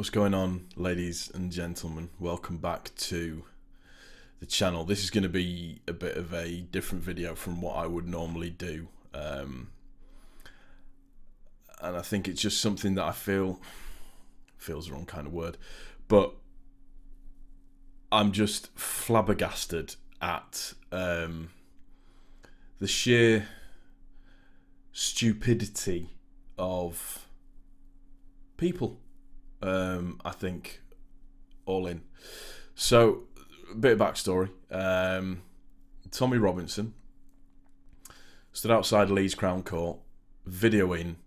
What's going on, ladies and gentlemen? Welcome back to the channel. This is going to be a bit of a different video from what I would normally do. And I think it's just something that I feels the wrong kind of word, but I'm just flabbergasted at the sheer stupidity of people. I think all in. So, a bit of backstory. Tommy Robinson stood outside Leeds Crown Court videoing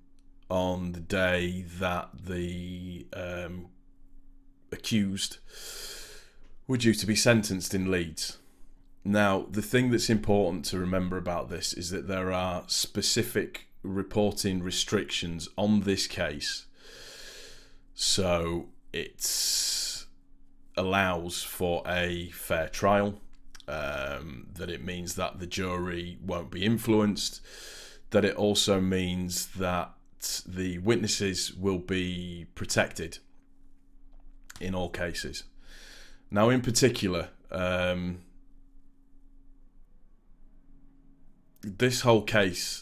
on the day that the accused were due to be sentenced in Leeds. Now, the thing that's important to remember about this is that there are specific reporting restrictions on this case. So it allows for a fair trial, that it means that the jury won't be influenced, that it also means that the witnesses will be protected in all cases. Now, in particular, this whole case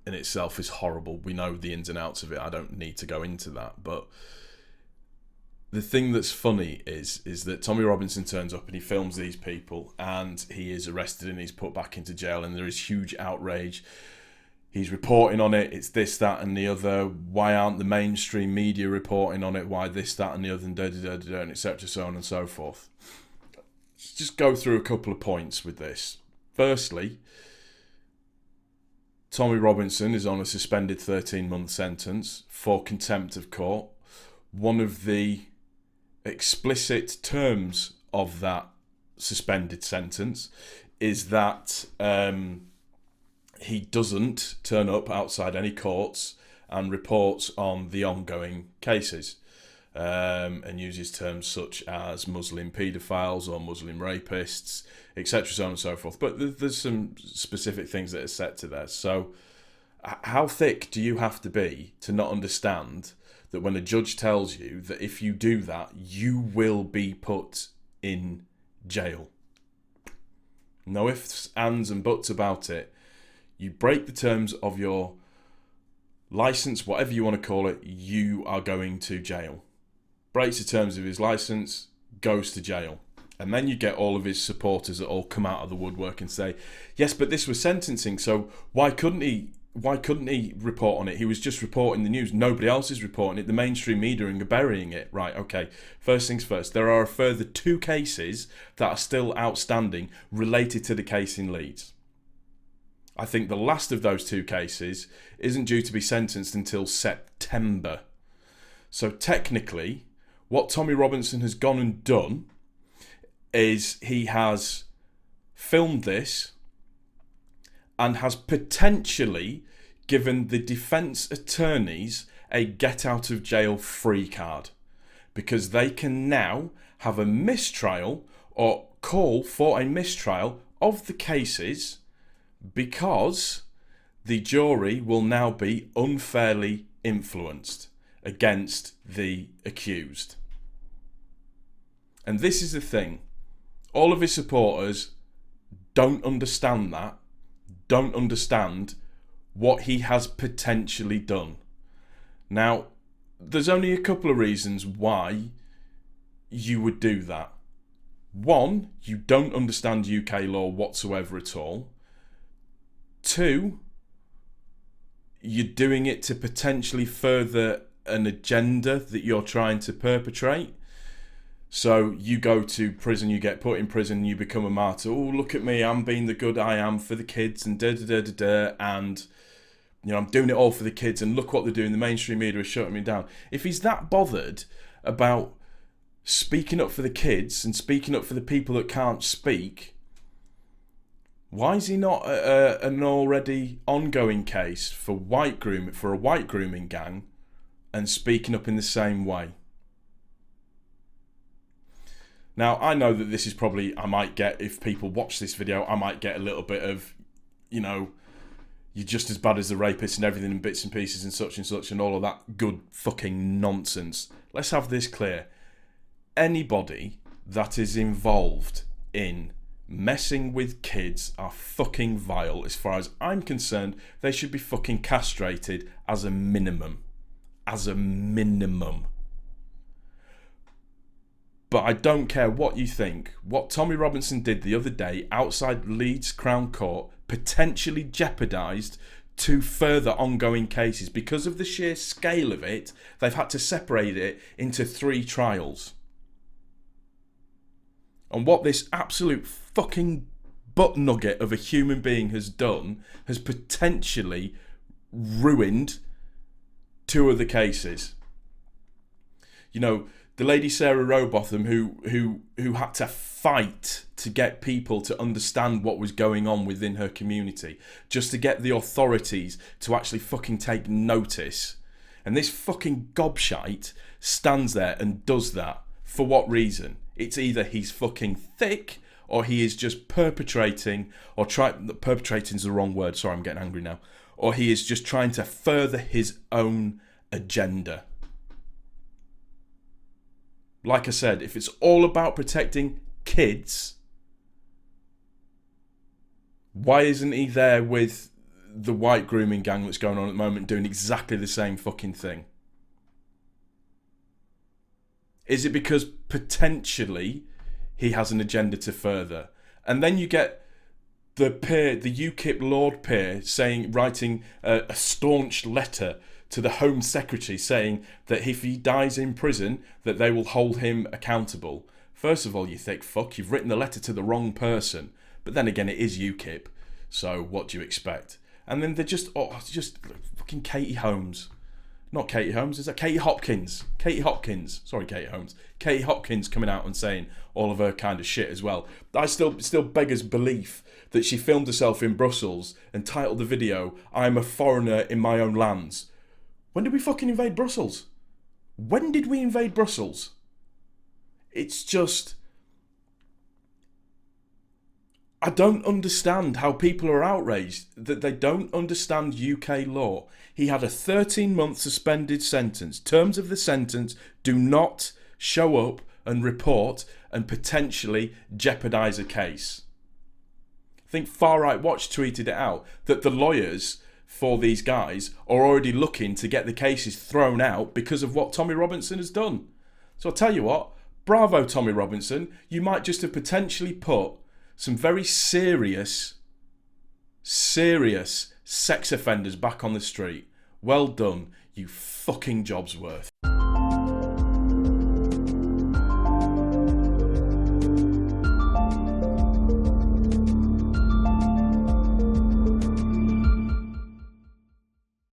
in itself is horrible. We know the ins and outs of it. I don't need to go into that. But the thing that's funny is that Tommy Robinson turns up and he films these people and he is arrested and he's put back into jail, and there is huge outrage. He's reporting on it. It's this, that and the other. Why aren't the mainstream media reporting on it? Why this, that and the other, and and etc. so on and so forth. Let's just go through a couple of points with this. Firstly, Tommy Robinson is on a suspended 13-month sentence for contempt of court. One of the explicit terms of that suspended sentence is that he doesn't turn up outside any courts and reports on the ongoing cases, and uses terms such as Muslim paedophiles or Muslim rapists, etc., so on and so forth. But there's some specific things that are set to there. So how thick do you have to be to not understand that when a judge tells you that if you do that, you will be put in jail? No ifs, ands and buts about it. You break the terms of your license, whatever you want to call it, you are going to jail. Breaks the terms of his license, goes to jail. And then you get all of his supporters that all come out of the woodwork and say, yes, but this was sentencing, so why couldn't he report on it? He was just reporting the news. Nobody else is reporting it. The mainstream media are burying it. Right, okay. First things first, there are a further 2 cases that are still outstanding related to the case in Leeds. I think the last of those 2 cases isn't due to be sentenced until September. So technically, what Tommy Robinson has gone and done is he has filmed this and has potentially given the defence attorneys a get out of jail free card, because they can now have a mistrial or call for a mistrial of the cases, because the jury will now be unfairly influenced against the accused. And this is the thing. All of his supporters don't understand that, don't understand what he has potentially done. Now, there's only a couple of reasons why you would do that. One, you don't understand UK law whatsoever at all. 2, you're doing it to potentially further an agenda that you're trying to perpetrate. So you go to prison, you get put in prison, you become a martyr. Oh, look at me, I'm being the good I am for the kids, and and I'm doing it all for the kids, and look what they're doing. The mainstream media is shutting me down. If he's that bothered about speaking up for the kids and speaking up for the people that can't speak, why is he not an already ongoing case for a white grooming gang and speaking up in the same way? Now, I know that this is probably, if people watch this video, I might get a little bit of, you're just as bad as the rapist and everything in bits and pieces and such and all of that good fucking nonsense. Let's have this clear. Anybody that is involved in messing with kids are fucking vile. As far as I'm concerned, they should be fucking castrated as a minimum. As a minimum. But I don't care what you think. What Tommy Robinson did the other day outside Leeds Crown Court potentially jeopardised 2 further ongoing cases. Because of the sheer scale of it, they've had to separate it into 3 trials. And what this absolute fucking butt nugget of a human being has done has potentially ruined 2 of the cases. You know, the lady Sarah Rowbotham who had to fight to get people to understand what was going on within her community, just to get the authorities to actually fucking take notice. And this fucking gobshite stands there and does that. For what reason? It's either he's fucking thick or he is just perpetrating, perpetrating's the wrong word, sorry, I'm getting angry now. Or he is just trying to further his own agenda. Like I said, if it's all about protecting kids, why isn't he there with the white grooming gang that's going on at the moment doing exactly the same fucking thing? Is it because potentially he has an agenda to further? And then you get the UKIP Lord Peer writing a staunch letter to the Home Secretary saying that if he dies in prison, that they will hold him accountable. First of all, you thick fuck, you've written the letter to the wrong person. But then again, it is UKIP, so what do you expect? And then they're just fucking Katie Holmes. Not Katie Holmes, is that Katie Hopkins? Sorry, Katie Holmes. Katie Hopkins coming out and saying all of her kind of shit as well. I still beggars belief that she filmed herself in Brussels and titled the video, "I'm a foreigner in my own lands." When did we fucking invade Brussels? When did we invade Brussels? It's just... I don't understand how people are outraged that they don't understand UK law. He had a 13-month suspended sentence. Terms of the sentence do not show up and report and potentially jeopardise a case. I think Far Right Watch tweeted it out that the lawyers for these guys are already looking to get the cases thrown out because of what Tommy Robinson has done. So I'll tell you what, bravo Tommy Robinson, you might just have potentially put some very serious sex offenders back on the street. Well done, you fucking Jobsworth.